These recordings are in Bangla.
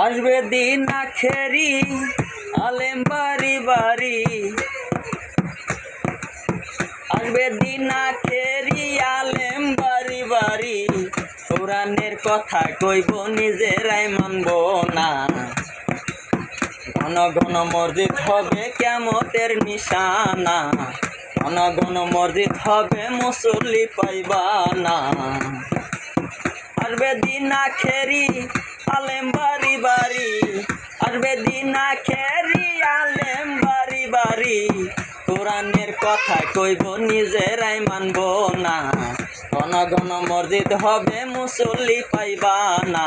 আসবে দিন আখেরি আলেম বাড়ি বাড়ি, আসবে দিন আখেরি আলেম বাড়ি বাড়ি, কোরআনের কথা কইব নিজেরাই মানব না। ঘন ঘন মসজিদ হবে কিয়ামতের নিশানা, ঘন ঘন মসজিদ হবে মুসল্লি পাইবা না। আসবে দিন আখেরি আলেম বাড়ি বাড়ি, আসবে দিন আখেরি আলেম বাড়ি বাড়ি, কোরআনের কথা কইব নিজেরাই মানব না। ঘন ঘন মসজিদ হবে মুসল্লি পাইবা না,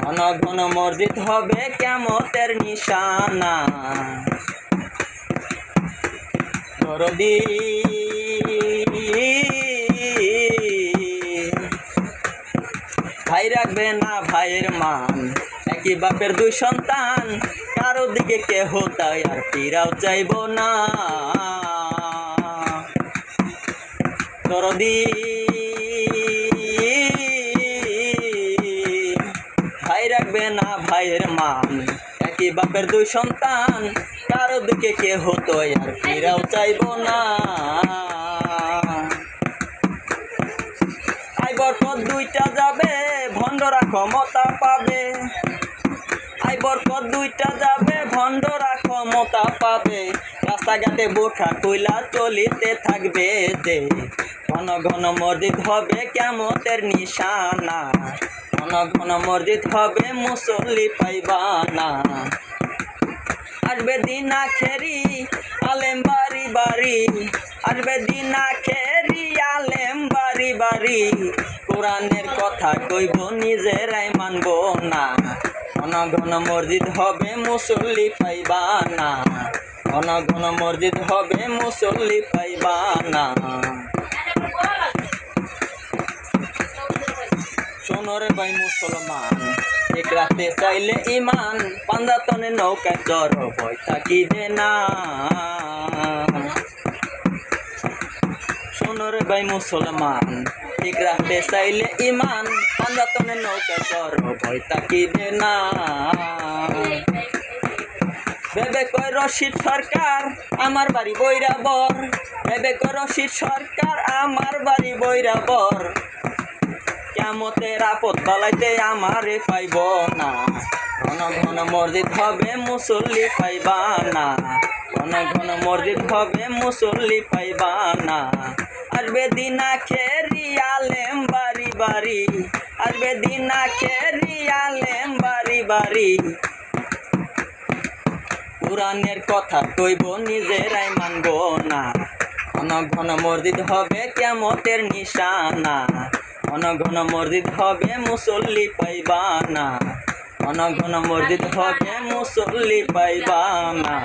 ঘন ঘন মসজিদ হবে কিয়ামতের নিশানা। দরদি ভাই রাখবে না ভাইয়ের মান, একই বাপের দুই সন্তান, কারো দিকে কেহ তাই আর ফিরাও চাইব না। দরদি ভাই রাখবে না ভাইয়ের মান, একই বাপের দুই সন্তান, কারো দিকে কেহ তাই আর ফিরাও চাইব না। বরকত দুইটা যাবে ভণ্ডরা ক্ষমতা পাবে, আই বরকত দুইটা যাবে ভণ্ডরা ক্ষমতা পাবে, রাস্তাঘাটে বোরখা কইলা চলিতে থাকবে যে। ঘন ঘন মসজিদ হবে কিয়ামতের নিশানা, ঘন ঘন মসজিদ হবে মুসল্লি পাইবা না। আসবে দিন আখেরি আলেম বাড়ি বাড়ি, আসবে দিন আখেরি আলেম বাড়ি বাড়ি, কোরআনের কথা কইব নিজেরাই মানব না। ঘন ঘন মসজিদ হবে মুসল্লি পাইবা না, ঘন ঘন মসজিদ হবে মুসল্লি পাইবা না। শোনো রে ভাই মুসলমান, ঠিক রাখতে চাইলে ইমান, পাঞ্জাতনে নৌকায় চড় ভয় থাকিবে না। শোনো রে ভাই মুসলমান, ঠিক রাখতে চাইলে ইমান, পাঞ্জাতনে নৌকায় চড় ভয় থাকিবে না। ভেবে কয় রশিদ সরকার আমার বাড়ি বৈরাবর, ভেবে কয় রশিদ সরকার আমার বাড়ি বৈরাবর, কিয়ামতের আপদ বালাইতে আমারে পাইব না। ঘন ঘন মসজিদ হবে মুসল্লি পাইবা না, ঘন ঘন মসজিদ হবে মুসল্লি পাইবা না। আসবে দিন আখেরি আলেম বাড়ি বাড়ি, আসবে দিন আখেরি আলেম বাড়ি বাড়ি, কোরআনের কথা কইব নিজেরাই মানব না। ঘন ঘন মসজিদ হবে কিয়ামতের নিশানা, ঘন ঘন মসজিদ হবে মুসল্লি পাইবা না, ঘন ঘন মসজিদ হবে মুসল্লি পাইবা না।